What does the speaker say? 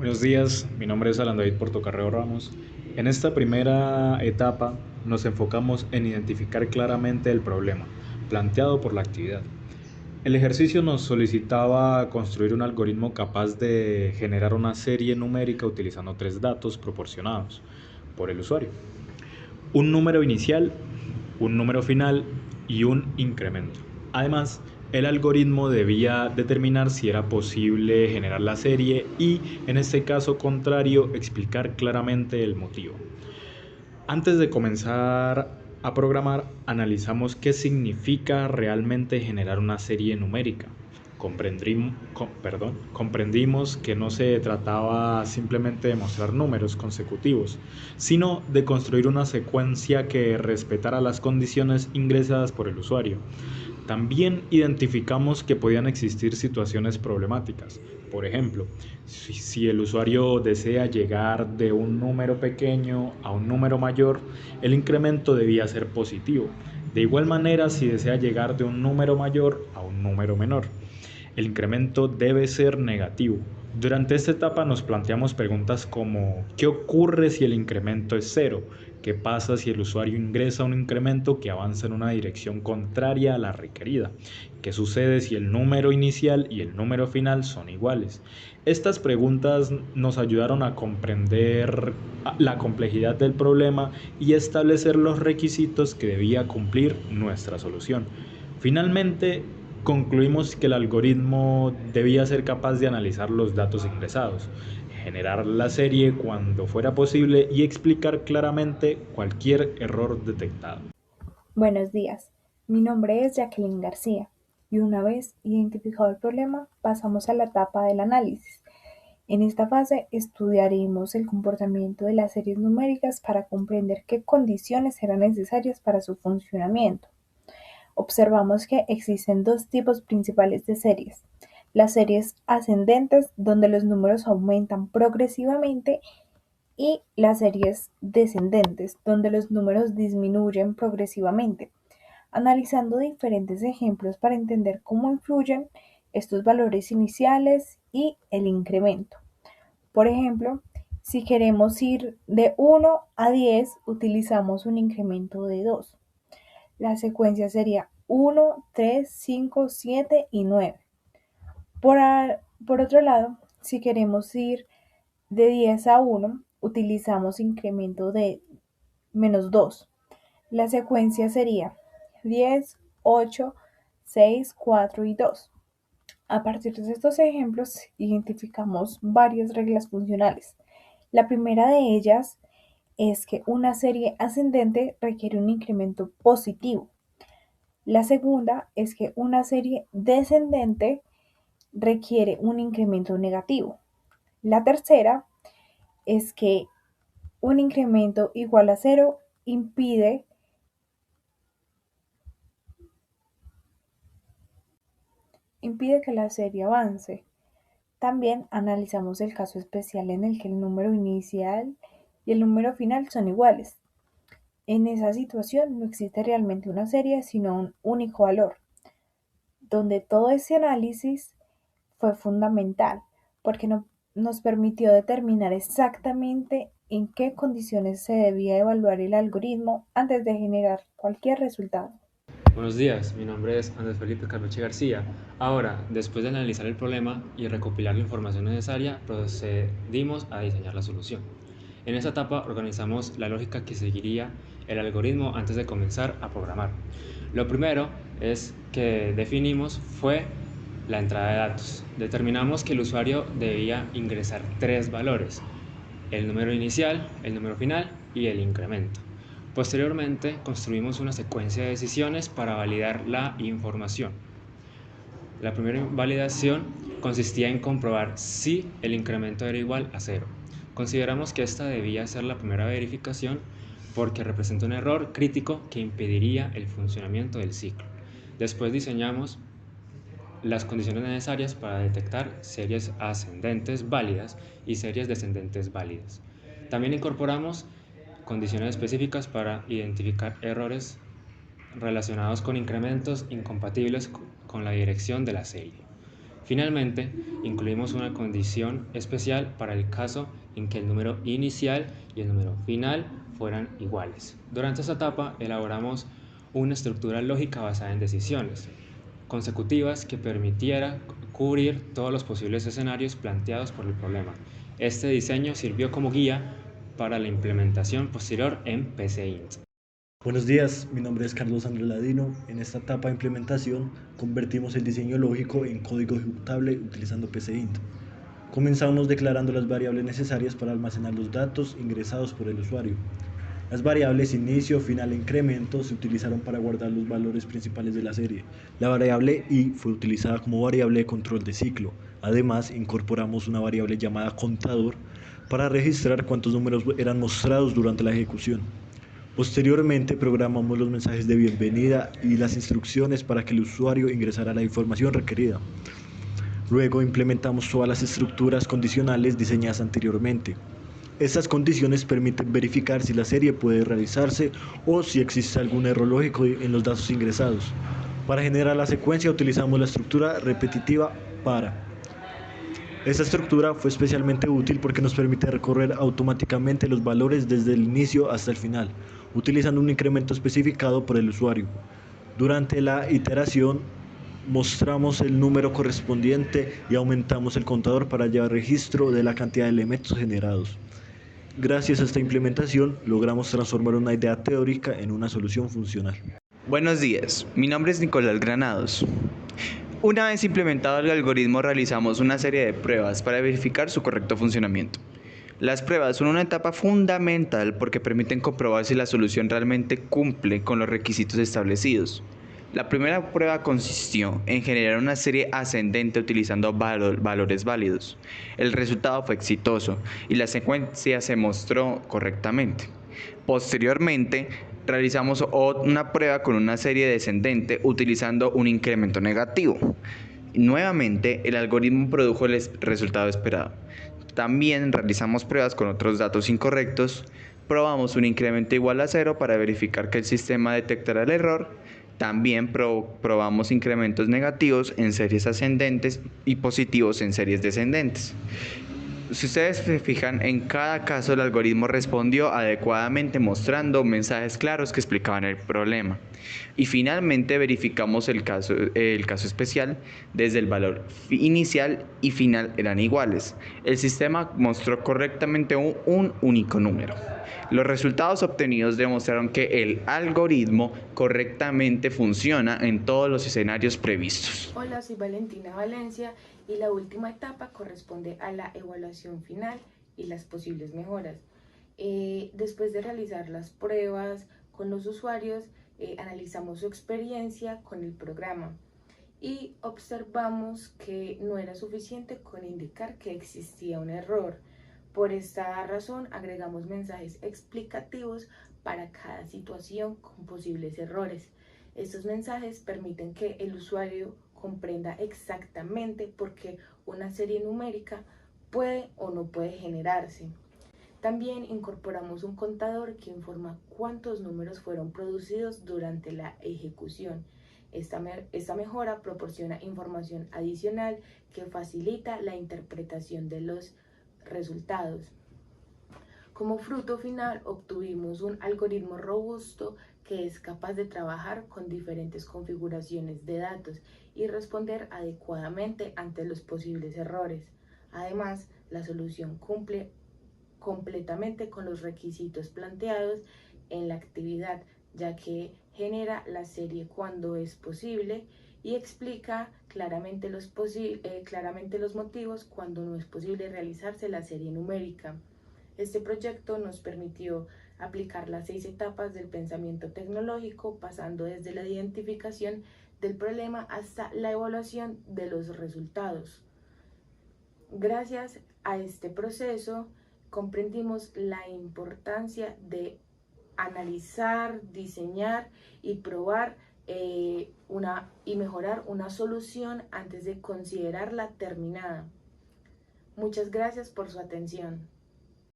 Buenos días, mi nombre es Alan David Portocarrero Ramos. En esta primera etapa nos enfocamos en identificar claramente el problema planteado por la actividad. El ejercicio nos solicitaba construir un algoritmo capaz de generar una serie numérica utilizando tres datos proporcionados por el usuario: un número inicial, un número final y un incremento. Además, el algoritmo debía determinar si era posible generar la serie y, en este caso contrario, explicar claramente el motivo. Antes de comenzar a programar, analizamos qué significa realmente generar una serie numérica. Comprendimos que no se trataba simplemente de mostrar números consecutivos, sino de construir una secuencia que respetara las condiciones ingresadas por el usuario. También identificamos que podían existir situaciones problemáticas. Por ejemplo, si el usuario desea llegar de un número pequeño a un número mayor, el incremento debía ser positivo. De igual manera, si desea llegar de un número mayor a un número menor, el incremento debe ser negativo. Durante esta etapa nos planteamos preguntas como: ¿qué ocurre si el incremento es cero? ¿Qué pasa si el usuario ingresa un incremento que avanza en una dirección contraria a la requerida? ¿Qué sucede si el número inicial y el número final son iguales? Estas preguntas nos ayudaron a comprender la complejidad del problema y establecer los requisitos que debía cumplir nuestra solución. Finalmente, concluimos que el algoritmo debía ser capaz de analizar los datos ingresados, generar la serie cuando fuera posible y explicar claramente cualquier error detectado. Buenos días, mi nombre es Jacqueline García y una vez identificado el problema pasamos a la etapa del análisis. En esta fase estudiaremos el comportamiento de las series numéricas para comprender qué condiciones eran necesarias para su funcionamiento. Observamos que existen dos tipos principales de series: las series ascendentes, donde los números aumentan progresivamente, y las series descendentes, donde los números disminuyen progresivamente, analizando diferentes ejemplos para entender cómo influyen estos valores iniciales y el incremento. Por ejemplo, si queremos ir de 1 a 10, utilizamos un incremento de 2. La secuencia sería 1, 3, 5, 7 y 9. Por otro lado, si queremos ir de 10 a 1, utilizamos incremento de -2. La secuencia sería 10, 8, 6, 4 y 2. A partir de estos ejemplos, identificamos varias reglas funcionales. La primera de ellas es que una serie ascendente requiere un incremento positivo. La segunda es que una serie descendente requiere un incremento negativo. La tercera es que un incremento igual a cero impide que la serie avance. También analizamos el caso especial en el que el número inicial y el número final son iguales. En esa situación no existe realmente una serie, sino un único valor, donde todo ese análisis fue fundamental porque nos permitió determinar exactamente en qué condiciones se debía evaluar el algoritmo antes de generar cualquier resultado. Buenos días, mi nombre es Andrés Felipe Carlucci García. Ahora, después de analizar el problema y recopilar la información necesaria, procedimos a diseñar la solución. En esta etapa organizamos la lógica que seguiría el algoritmo antes de comenzar a programar. Lo primero es que definimos fue la entrada de datos. Determinamos que el usuario debía ingresar tres valores: el número inicial, el número final y el incremento. Posteriormente, construimos una secuencia de decisiones para validar la información. La primera validación consistía en comprobar si el incremento era igual a cero. Consideramos que esta debía ser la primera verificación porque representa un error crítico que impediría el funcionamiento del ciclo. Después diseñamos las condiciones necesarias para detectar series ascendentes válidas y series descendentes válidas. También incorporamos condiciones específicas para identificar errores relacionados con incrementos incompatibles con la dirección de la serie. Finalmente, incluimos una condición especial para el caso en que el número inicial y el número final fueran iguales. Durante esta etapa elaboramos una estructura lógica basada en decisiones consecutivas que permitiera cubrir todos los posibles escenarios planteados por el problema. Este diseño sirvió como guía para la implementación posterior en PCInt. Buenos días, mi nombre es Carlos Andrés Ladino. En esta etapa de implementación convertimos el diseño lógico en código ejecutable utilizando PCInt. Comenzamos declarando las variables necesarias para almacenar los datos ingresados por el usuario. Las variables inicio, final e incremento se utilizaron para guardar los valores principales de la serie. La variable i fue utilizada como variable de control de ciclo. Además, incorporamos una variable llamada contador para registrar cuántos números eran mostrados durante la ejecución. Posteriormente, programamos los mensajes de bienvenida y las instrucciones para que el usuario ingresara la información requerida. Luego implementamos todas las estructuras condicionales diseñadas anteriormente. Estas condiciones permiten verificar si la serie puede realizarse o si existe algún error lógico en los datos ingresados. Para generar la secuencia utilizamos la estructura repetitiva para. Esta estructura fue especialmente útil porque nos permite recorrer automáticamente los valores desde el inicio hasta el final, utilizando un incremento especificado por el usuario. Durante la iteración, mostramos el número correspondiente y aumentamos el contador para llevar registro de la cantidad de elementos generados. Gracias a esta implementación, logramos transformar una idea teórica en una solución funcional. Buenos días, mi nombre es Nicolás Granados. Una vez implementado el algoritmo, realizamos una serie de pruebas para verificar su correcto funcionamiento. Las pruebas son una etapa fundamental porque permiten comprobar si la solución realmente cumple con los requisitos establecidos. La primera prueba consistió en generar una serie ascendente utilizando valores válidos. El resultado fue exitoso y la secuencia se mostró correctamente. Posteriormente, realizamos una prueba con una serie descendente utilizando un incremento negativo. Nuevamente, el algoritmo produjo el resultado esperado. También realizamos pruebas con otros datos incorrectos. Probamos un incremento igual a 0 para verificar que el sistema detectara el error. También probamos incrementos negativos en series ascendentes y positivos en series descendentes. Si ustedes se fijan, en cada caso el algoritmo respondió adecuadamente mostrando mensajes claros que explicaban el problema. Y finalmente verificamos el caso especial desde el valor inicial y final eran iguales. El sistema mostró correctamente un único número. Los resultados obtenidos demostraron que el algoritmo correctamente funciona en todos los escenarios previstos. Hola, soy Valentina Valencia y la última etapa corresponde a la evaluación final y las posibles mejoras. Después de realizar las pruebas con los usuarios, analizamos su experiencia con el programa y observamos que no era suficiente con indicar que existía un error. Por esta razón agregamos mensajes explicativos para cada situación con posibles errores. Estos mensajes permiten que el usuario comprenda exactamente por qué una serie numérica puede o no puede generarse. También incorporamos un contador que informa cuántos números fueron producidos durante la ejecución. Esta mejora proporciona información adicional que facilita la interpretación de los resultados. Como fruto final obtuvimos un algoritmo robusto que es capaz de trabajar con diferentes configuraciones de datos y responder adecuadamente ante los posibles errores. Además, la solución cumple completamente con los requisitos planteados en la actividad, ya que genera la serie cuando es posible y explica claramente los motivos cuando no es posible realizarse la serie numérica. Este proyecto nos permitió aplicar las 6 etapas del pensamiento tecnológico, pasando desde la identificación del problema hasta la evaluación de los resultados. Gracias a este proceso, comprendimos la importancia de analizar, diseñar y probar y mejorar una solución antes de considerarla terminada. Muchas gracias por su atención.